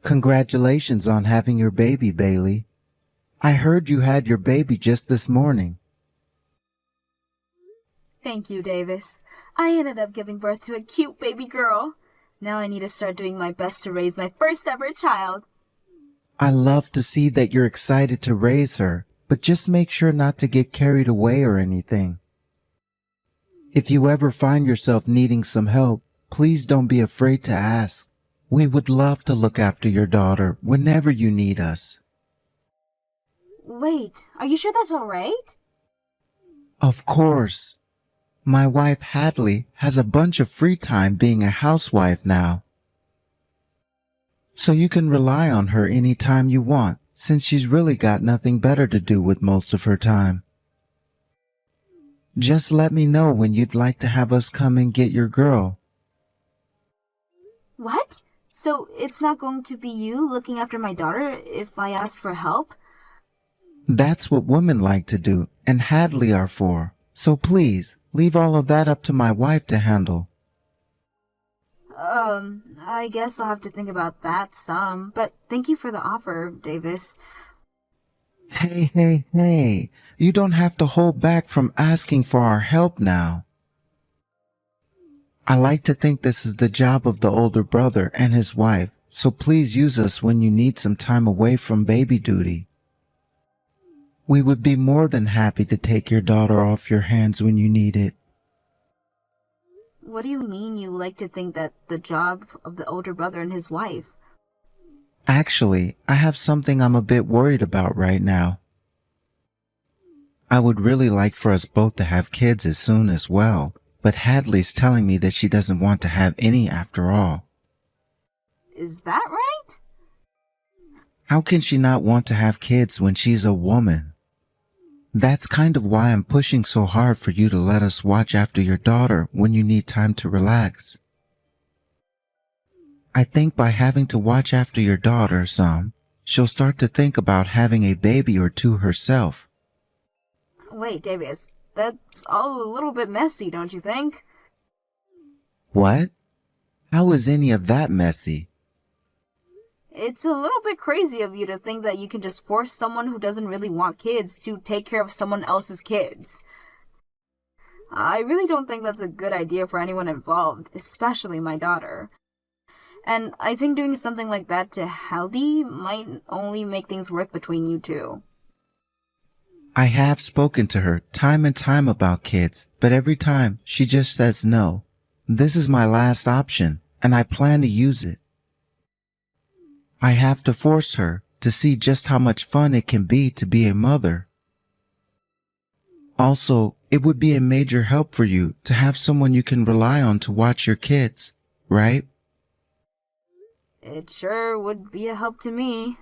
Congratulations on having your baby, Bailey. I heard you had your baby just this morning. Thank you, Davis. I ended up giving birth to a cute baby girl. Now I need to start doing my best to raise my first ever child. I love to see that you're excited to raise her, but just make sure not to get carried away or anything. If you ever find yourself needing some help, please don't be afraid to ask. We would love to look after your daughter whenever you need us. Wait, are you sure that's all right? Of course. My wife Hadley has a bunch of free time being a housewife now. So you can rely on her anytime you want, since she's really got nothing better to do with most of her time. Just let me know when you'd like to have us come and get your girl. What? So it's not going to be you looking after my daughter if I ask for help? That's what women like to do, and Hadley are for. So please, leave all of that up to my wife to handle. I guess I'll have to think about that some, but thank you for the offer, Davis. Hey, you don't have to hold back from asking for our help now. I like to think this is the job of the older brother and his wife, so please use us when you need some time away from baby duty. We would be more than happy to take your daughter off your hands when you need it. What do you mean you like to think that the job of the older brother and his wife? Actually, I have something I'm a bit worried about right now. I would really like for us both to have kids as soon as well, but Hadley's telling me that she doesn't want to have any after all. Is that right? How can she not want to have kids when she's a woman? That's kind of why I'm pushing so hard for you to let us watch after your daughter when you need time to relax. I think by having to watch after your daughter some, she'll start to think about having a baby or two herself. Wait, Davis, that's all a little bit messy, don't you think? What? How is any of that messy? It's a little bit crazy of you to think that you can just force someone who doesn't really want kids to take care of someone else's kids. I really don't think that's a good idea for anyone involved, especially my daughter. And I think doing something like that to Haldy might only make things worse between you two. I have spoken to her time and time about kids, but every time she just says no. This is my last option, and I plan to use it. I have to force her to see just how much fun it can be to be a mother. Also, it would be a major help for you to have someone you can rely on to watch your kids, right? It sure would be a help to me.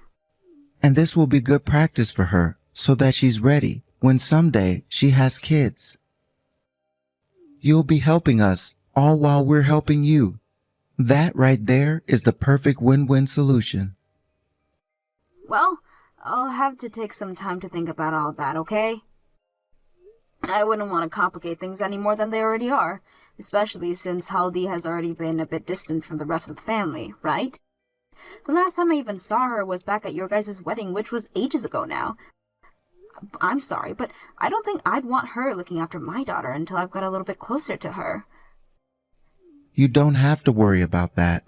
And this will be good practice for her so that she's ready when someday she has kids. You'll be helping us all while we're helping you. That right there is the perfect win-win solution. Well, I'll have to take some time to think about all that, okay? I wouldn't want to complicate things any more than they already are, especially since Haldy has already been a bit distant from the rest of the family, right? The last time I even saw her was back at your guys' wedding, which was ages ago now. I'm sorry, but I don't think I'd want her looking after my daughter until I've got a little bit closer to her. You don't have to worry about that.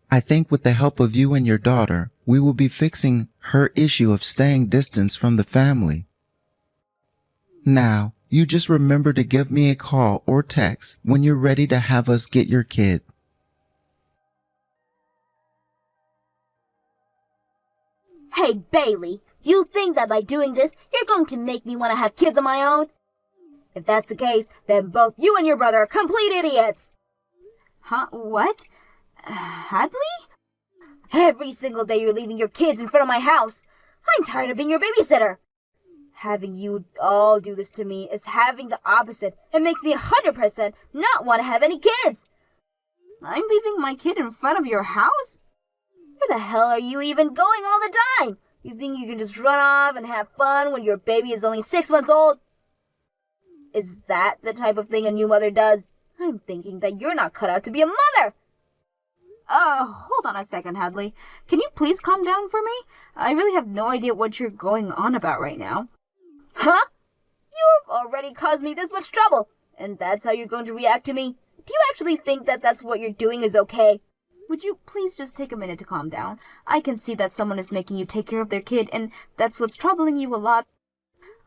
I think with the help of you and your daughter, we will be fixing her issue of staying distant from the family. Now, you just remember to give me a call or text when you're ready to have us get your kid. Hey, Bailey, you think that by doing this, you're going to make me want to have kids of my own? If that's the case, then both you and your brother are complete idiots. Huh? What? Hadley? Every single day you're leaving your kids in front of my house. I'm tired of being your babysitter. Having you all do this to me is having the opposite. It makes me 100% not want to have any kids. I'm leaving my kid in front of your house? Where the hell are you even going all the time? You think you can just run off and have fun when your baby is only 6 months old? Is that the type of thing a new mother does? I'm thinking that you're not cut out to be a mother. Hold on a second, Hadley. Can you please calm down for me? I really have no idea what you're going on about right now. Huh? You've already caused me this much trouble, and that's how you're going to react to me? Do you actually think that that's what you're doing is okay? Would you please just take a minute to calm down? I can see that someone is making you take care of their kid, and that's what's troubling you a lot.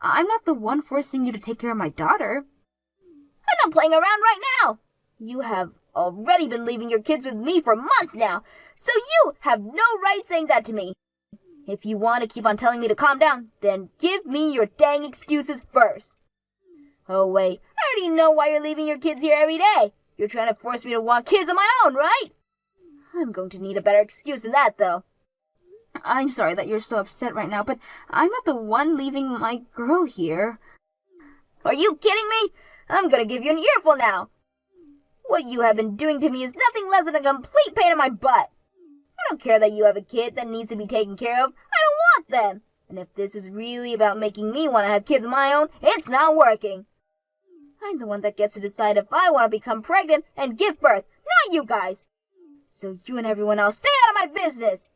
I'm not the one forcing you to take care of my daughter. I'm not playing around right now. You have already been leaving your kids with me for months now, so you have no right saying that to me. If you want to keep on telling me to calm down, then give me your dang excuses first. Oh wait, I already know why you're leaving your kids here every day. You're trying to force me to want kids of my own, right? I'm going to need a better excuse than that, though. I'm sorry that you're so upset right now, but I'm not the one leaving my girl here. Are you kidding me? I'm gonna give you an earful now. What you have been doing to me is nothing less than a complete pain in my butt. I don't care that you have a kid that needs to be taken care of. I don't want them. And if this is really about making me want to have kids of my own, it's not working. I'm the one that gets to decide if I want to become pregnant and give birth, not you guys. So you and everyone else stay out of my business.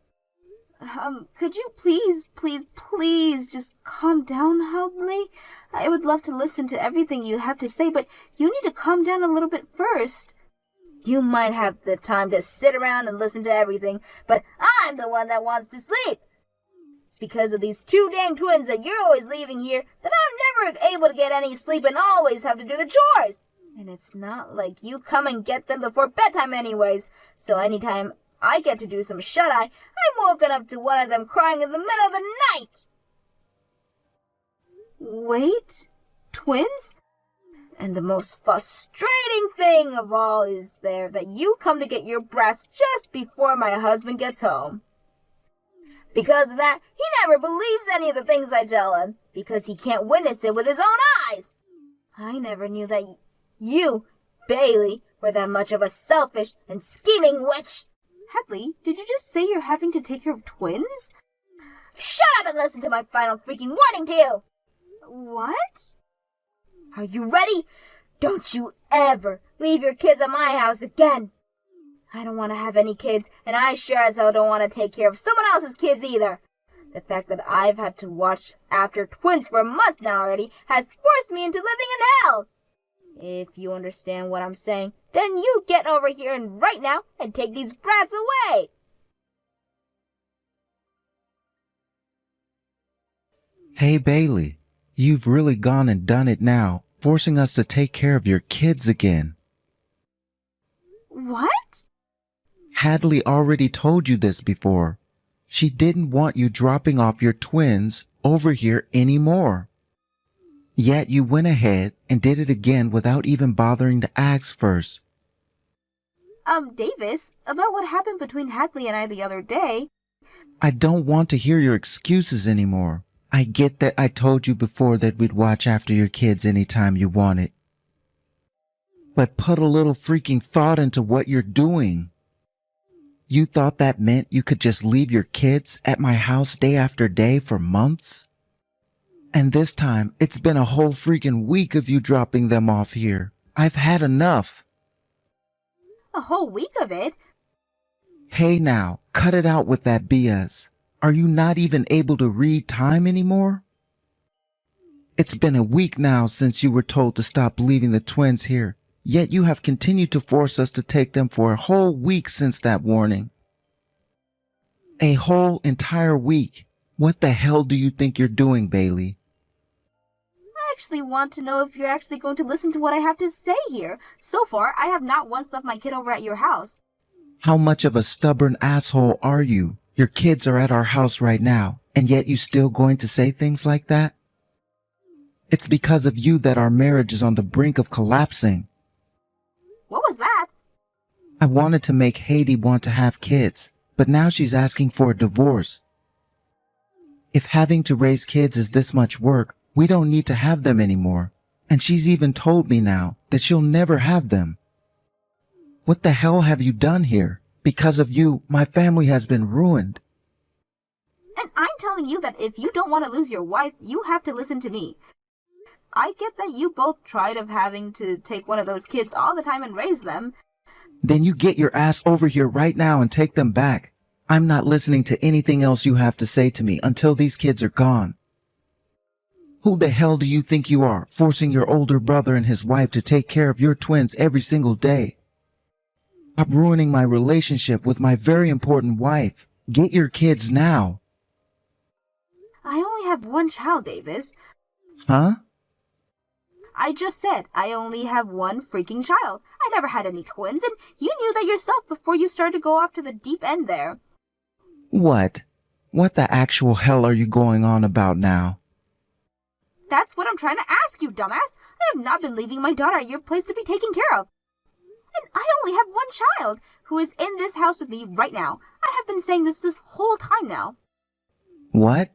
Could you please just calm down, Hadley? I would love to listen to everything you have to say, but you need to calm down a little bit first. You might have the time to sit around and listen to everything, but I'm the one that wants to sleep. It's because of these two dang twins that you're always leaving here that I'm never able to get any sleep and always have to do the chores. And it's not like you come and get them before bedtime anyways, so anytime I get to do some shut-eye, I'm woken up to one of them crying in the middle of the night. Wait, twins? And the most frustrating thing of all is that you come to get your brats just before my husband gets home. Because of that, he never believes any of the things I tell him, because he can't witness it with his own eyes. I never knew that you, Bailey, were that much of a selfish and scheming witch. Hadley, did you just say you're having to take care of twins? Shut up and listen to my final freaking warning to you! What? Are you ready? Don't you ever leave your kids at my house again! I don't want to have any kids, and I sure as hell don't want to take care of someone else's kids either. The fact that I've had to watch after twins for months now already has forced me into living in hell! If you understand what I'm saying, then you get over here and right now and take these brats away! Hey, Bailey, you've really gone and done it now, forcing us to take care of your kids again. What? Hadley already told you this before. She didn't want you dropping off your twins over here anymore. Yet you went ahead and did it again without even bothering to ask first. Davis, about what happened between Hadley and I the other day. I don't want to hear your excuses anymore. I get that I told you before that we'd watch after your kids anytime you wanted. But put a little freaking thought into what you're doing. You thought that meant you could just leave your kids at my house day after day for months? And this time, it's been a whole freaking week of you dropping them off here. I've had enough. A whole week of it? Hey now, cut it out with that BS. Are you not even able to read time anymore? It's been a week now since you were told to stop leaving the twins here, yet you have continued to force us to take them for a whole week since that warning. A whole entire week. What the hell do you think you're doing, Bailey? I actually want to know if you're actually going to listen to what I have to say here. So far, I have not once left my kid over at your house. How much of a stubborn asshole are you? Your kids are at our house right now, and yet you still going to say things like that? It's because of you that our marriage is on the brink of collapsing. What was that? I wanted to make Haiti want to have kids, but now she's asking for a divorce. If having to raise kids is this much work, we don't need to have them anymore. And she's even told me now that she'll never have them. What the hell have you done here? Because of you, my family has been ruined. And I'm telling you that if you don't want to lose your wife, you have to listen to me. I get that you both tried of having to take one of those kids all the time and raise them, Then you get your ass over here right now and take them back. I'm not listening to anything else you have to say to me until these kids are gone. Who the hell do you think you are, forcing your older brother and his wife to take care of your twins every single day? I'm ruining my relationship with my very important wife. Get your kids now. I only have one child, Davis. Huh? I just said I only have one freaking child. I never had any twins, and you knew that yourself before you started to go off to the deep end there. What? What the actual hell are you going on about now? That's what I'm trying to ask you, dumbass. I have not been leaving my daughter at your place to be taken care of. And I only have one child who is in this house with me right now. I have been saying this whole time now. What?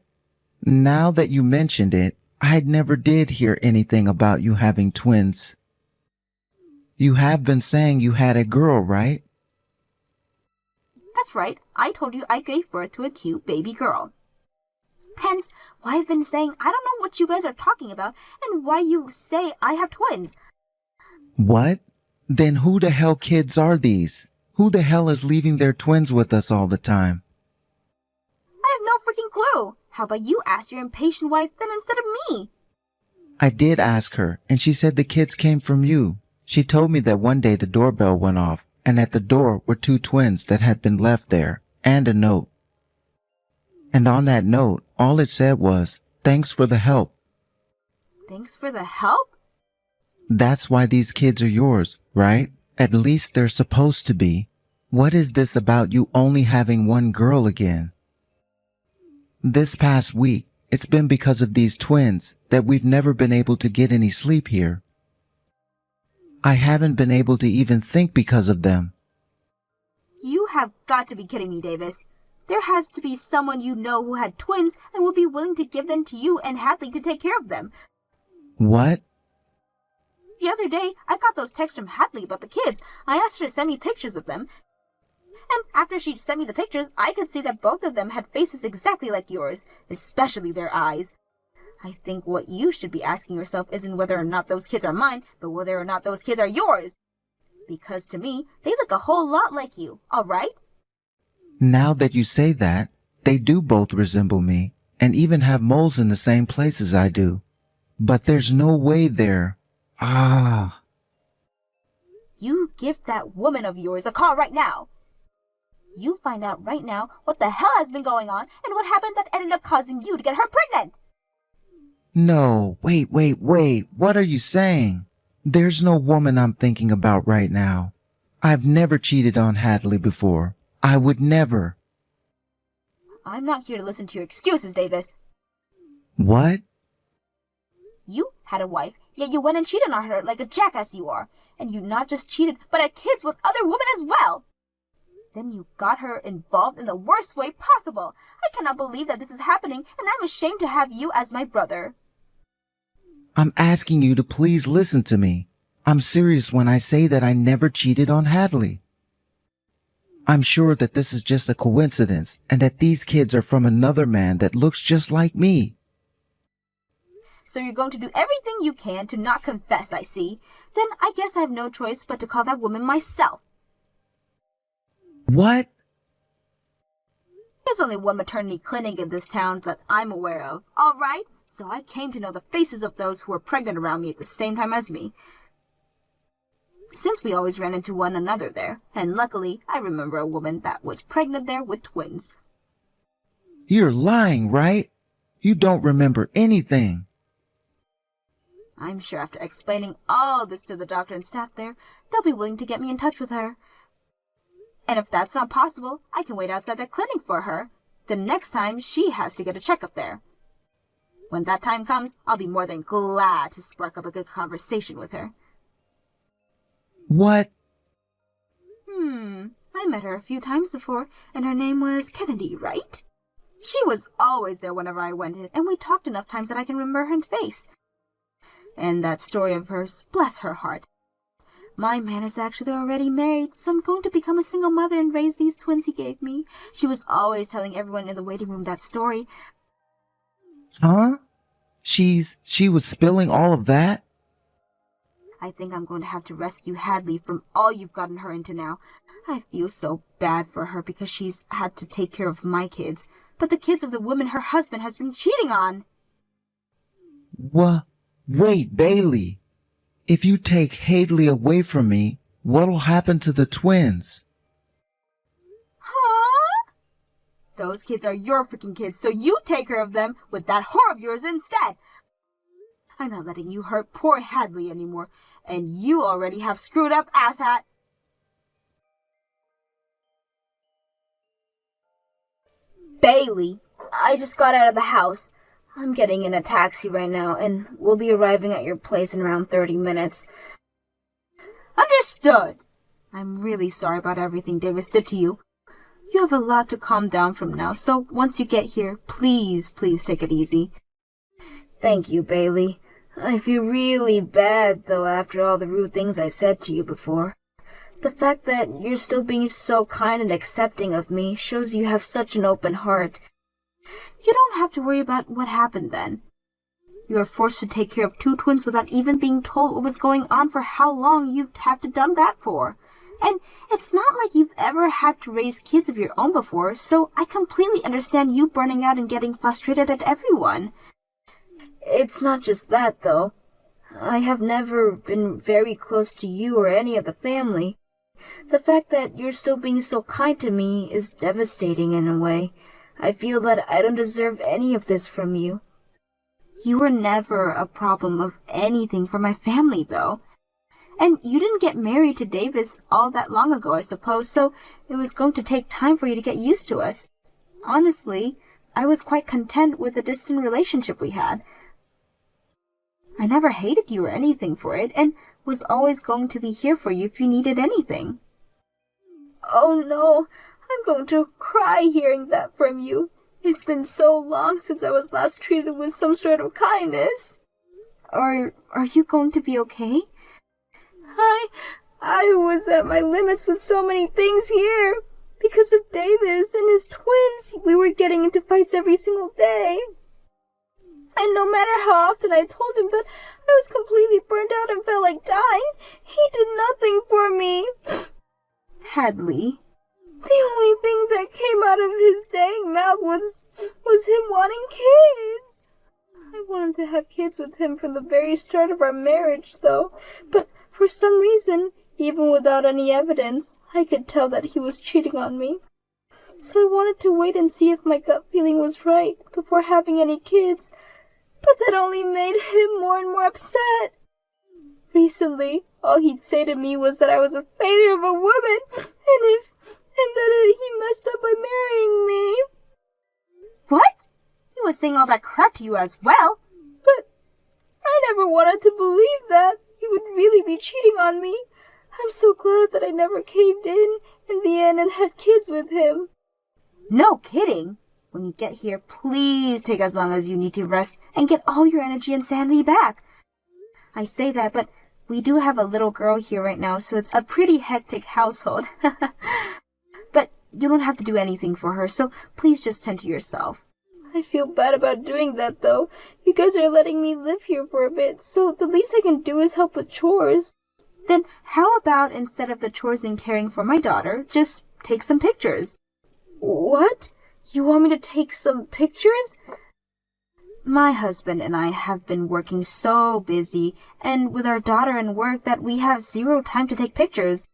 Now that you mentioned it, I never did hear anything about you having twins. You have been saying you had a girl, right? That's right. I told you I gave birth to a cute baby girl. Hence, why I've been saying I don't know what you guys are talking about and why you say I have twins. What? Then who the hell kids are these? Who the hell is leaving their twins with us all the time? I have no freaking clue. How about you ask your impatient wife then instead of me? I did ask her, and she said the kids came from you. She told me that one day the doorbell went off, and at the door were two twins that had been left there, and a note. And on that note, all it said was, "Thanks for the help." Thanks for the help? That's why these kids are yours, right? At least they're supposed to be. What is this about you only having one girl again? This past week, it's been because of these twins that we've never been able to get any sleep here. I haven't been able to even think because of them. You have got to be kidding me, Davis. There has to be someone you know who had twins and would be willing to give them to you and Hadley to take care of them. What? The other day, I got those texts from Hadley about the kids. I asked her to send me pictures of them. And after she sent me the pictures, I could see that both of them had faces exactly like yours, especially their eyes. I think what you should be asking yourself isn't whether or not those kids are mine, but whether or not those kids are yours. Because to me, they look a whole lot like you, alright? Now that you say that, they do both resemble me, and even have moles in the same places I do. But there's no way they're... You give that woman of yours a call right now. You find out right now what the hell has been going on and what happened that ended up causing you to get her pregnant. No, wait. What are you saying? There's no woman I'm thinking about right now. I've never cheated on Hadley before. I would never. I'm not here to listen to your excuses, Davis. What? You had a wife, yet you went and cheated on her like a jackass you are. And you not just cheated, but had kids with other women as well. Then you got her involved in the worst way possible. I cannot believe that this is happening, and I'm ashamed to have you as my brother. I'm asking you to please listen to me. I'm serious when I say that I never cheated on Hadley. I'm sure that this is just a coincidence and that these kids are from another man that looks just like me. So you're going to do everything you can to not confess, I see. Then I guess I have no choice but to call that woman myself. What? There's only one maternity clinic in this town that I'm aware of, alright? So I came to know the faces of those who were pregnant around me at the same time as me. Since we always ran into one another there, and luckily I remember a woman that was pregnant there with twins. You're lying, right? You don't remember anything. I'm sure after explaining all this to the doctor and staff there, they'll be willing to get me in touch with her. And if that's not possible, I can wait outside the clinic for her, the next time she has to get a checkup there. When that time comes, I'll be more than glad to spark up a good conversation with her. What? I met her a few times before, and her name was Kennedy, right? She was always there whenever I went in, and we talked enough times that I can remember her face. And that story of hers, bless her heart. My man is actually already married, so I'm going to become a single mother and raise these twins he gave me. She was always telling everyone in the waiting room that story. Huh? She was spilling all of that? I think I'm going to have to rescue Hadley from all you've gotten her into now. I feel so bad for her because she's had to take care of my kids, but the kids of the woman her husband has been cheating on. What? Wait, Bailey. If you take Hadley away from me, what'll happen to the twins? Huh? Those kids are your freaking kids, so you take care of them with that whore of yours instead. I'm not letting you hurt poor Hadley anymore, and you already have screwed up, asshat. Bailey, I just got out of the house. I'm getting in a taxi right now, and we'll be arriving at your place in around 30 minutes. Understood. I'm really sorry about everything Davis did to you. You have a lot to calm down from now, so once you get here, please take it easy. Thank you, Bailey. I feel really bad, though, after all the rude things I said to you before. The fact that you're still being so kind and accepting of me shows you have such an open heart. You don't have to worry about what happened then. You were forced to take care of two twins without even being told what was going on for how long you'd have to done that for. And it's not like you've ever had to raise kids of your own before, so I completely understand you burning out and getting frustrated at everyone. It's not just that, though. I have never been very close to you or any of the family. The fact that you're still being so kind to me is devastating in a way. I feel that I don't deserve any of this from you. You were never a problem of anything for my family, though. And you didn't get married to Davis all that long ago, I suppose, so it was going to take time for you to get used to us. Honestly, I was quite content with the distant relationship we had. I never hated you or anything for it, and was always going to be here for you if you needed anything. Oh no, I'm going to cry hearing that from you. It's been so long since I was last treated with some sort of kindness. Are you going to be okay? I was at my limits with so many things here. Because of Davis and his twins, we were getting into fights every single day. And no matter how often I told him that I was completely burnt out and felt like dying, he did nothing for me. Hadley. The only thing that came out of his dang mouth was him wanting kids. I wanted to have kids with him from the very start of our marriage, though. But for some reason, even without any evidence, I could tell that he was cheating on me. So I wanted to wait and see if my gut feeling was right before having any kids. But that only made him more and more upset. Recently, all he'd say to me was that I was a failure of a woman, and that he messed up by marrying me. What? He was saying all that crap to you as well? But I never wanted to believe that he would really be cheating on me. I'm so glad that I never caved in the end and had kids with him. No kidding. When you get here, please take as long as you need to rest and get all your energy and sanity back. I say that, but we do have a little girl here right now, so it's a pretty hectic household. But you don't have to do anything for her, so please just tend to yourself. I feel bad about doing that, though. You guys are letting me live here for a bit, so the least I can do is help with chores. Then how about instead of the chores and caring for my daughter, just take some pictures? What? You want me to take some pictures? My husband and I have been working so busy, and with our daughter and work, that we have zero time to take pictures.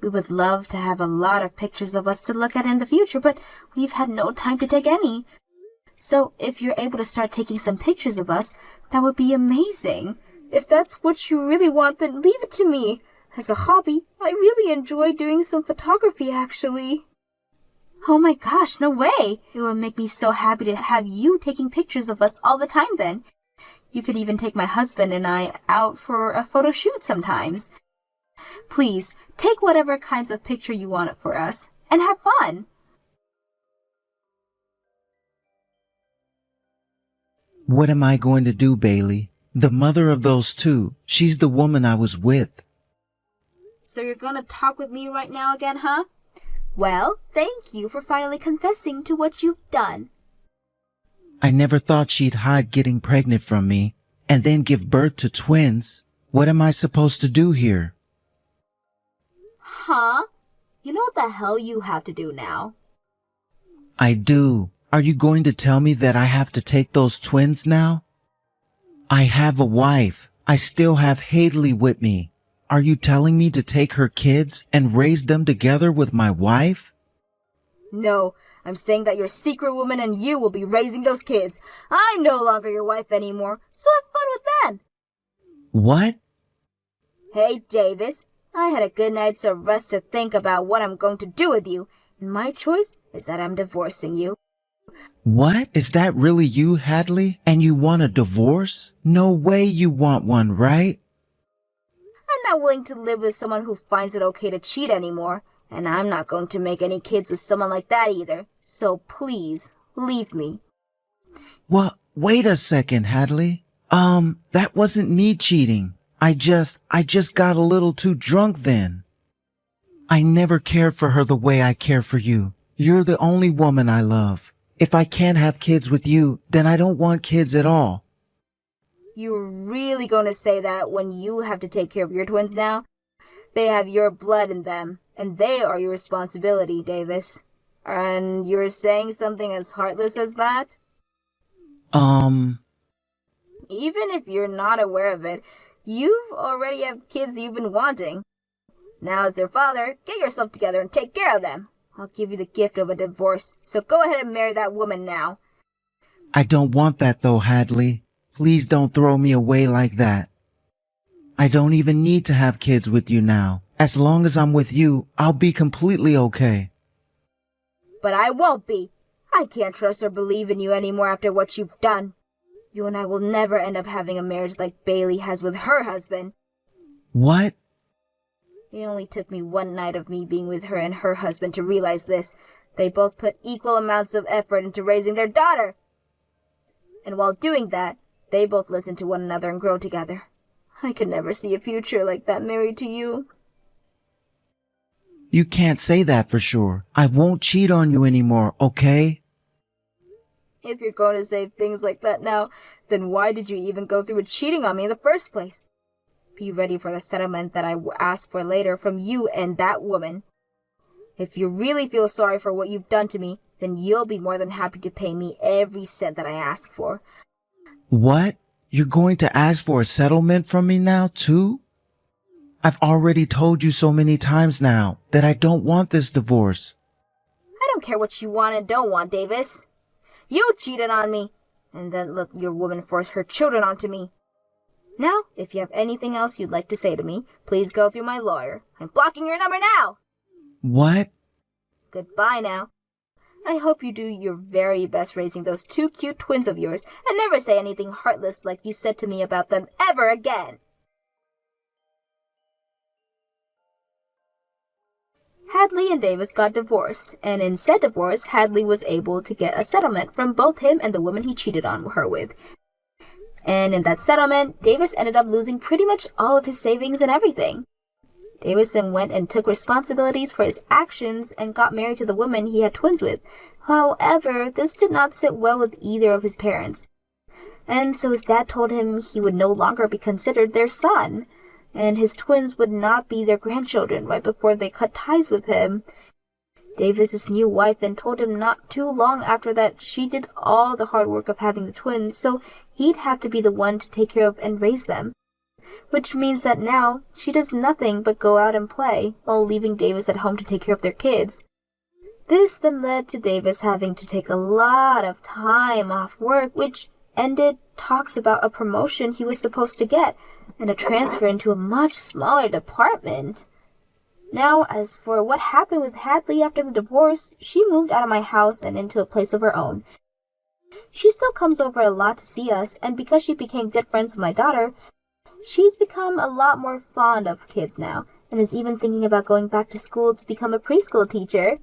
We would love to have a lot of pictures of us to look at in the future, but we've had no time to take any. So if you're able to start taking some pictures of us, that would be amazing. If that's what you really want, then leave it to me. As a hobby, I really enjoy doing some photography, actually. Oh my gosh, no way! It would make me so happy to have you taking pictures of us all the time then. You could even take my husband and I out for a photo shoot sometimes. Please, take whatever kinds of picture you want for us, and have fun! What am I going to do, Bailey? The mother of those two, she's the woman I was with. So you're gonna talk with me right now again, huh? Well, thank you for finally confessing to what you've done. I never thought she'd hide getting pregnant from me and then give birth to twins. What am I supposed to do here? Huh? You know what the hell you have to do now? I do. Are you going to tell me that I have to take those twins now? I have a wife. I still have Hadley with me. Are you telling me to take her kids and raise them together with my wife? No, I'm saying that your secret woman and you will be raising those kids. I'm no longer your wife anymore, so have fun with them. What? Hey, Davis, I had a good night's rest to think about what I'm going to do with you, and my choice is that I'm divorcing you. What? Is that really you, Hadley? And you want a divorce? No way you want one, right? I'm not willing to live with someone who finds it okay to cheat anymore, and I'm not going to make any kids with someone like that either. So please, leave me. Well, wait a second, Hadley. That wasn't me cheating. I just got a little too drunk then. I never cared for her the way I care for you. You're the only woman I love. If I can't have kids with you, then I don't want kids at all. You're really going to say that when you have to take care of your twins now? They have your blood in them, and they are your responsibility, Davis. And you're saying something as heartless as that? Even if you're not aware of it, you've already have kids you've been wanting. Now as their father, get yourself together and take care of them. I'll give you the gift of a divorce, so go ahead and marry that woman now. I don't want that though, Hadley. Please don't throw me away like that. I don't even need to have kids with you now. As long as I'm with you, I'll be completely okay. But I won't be. I can't trust or believe in you anymore after what you've done. You and I will never end up having a marriage like Bailey has with her husband. What? It only took me one night of me being with her and her husband to realize this. They both put equal amounts of effort into raising their daughter. And while doing that, they both listened to one another and grow together. I could never see a future like that married to you. You can't say that for sure. I won't cheat on you anymore, okay? If you're going to say things like that now, then why did you even go through with cheating on me in the first place? Be ready for the settlement that I ask for later from you and that woman. If you really feel sorry for what you've done to me, then you'll be more than happy to pay me every cent that I ask for. What? You're going to ask for a settlement from me now, too? I've already told you so many times now that I don't want this divorce. I don't care what you want and don't want, Davis. You cheated on me, and then let your woman force her children onto me. Now, if you have anything else you'd like to say to me, please go through my lawyer. I'm blocking your number now! What? Goodbye now. I hope you do your very best raising those two cute twins of yours and never say anything heartless like you said to me about them ever again. Hadley and Davis got divorced, and in said divorce, Hadley was able to get a settlement from both him and the woman he cheated on her with. And in that settlement, Davis ended up losing pretty much all of his savings and everything. Davis then went and took responsibilities for his actions and got married to the woman he had twins with. However, this did not sit well with either of his parents. And so his dad told him he would no longer be considered their son, and his twins would not be their grandchildren right before they cut ties with him. Davis's new wife then told him not too long after that she did all the hard work of having the twins, so he'd have to be the one to take care of and raise them. Which means that now she does nothing but go out and play, while leaving Davis at home to take care of their kids. This then led to Davis having to take a lot of time off work, which ended talks about a promotion he was supposed to get, and a transfer into a much smaller department. Now, as for what happened with Hadley after the divorce, she moved out of my house and into a place of her own. She still comes over a lot to see us, and because she became good friends with my daughter, she's become a lot more fond of kids now, and is even thinking about going back to school to become a preschool teacher.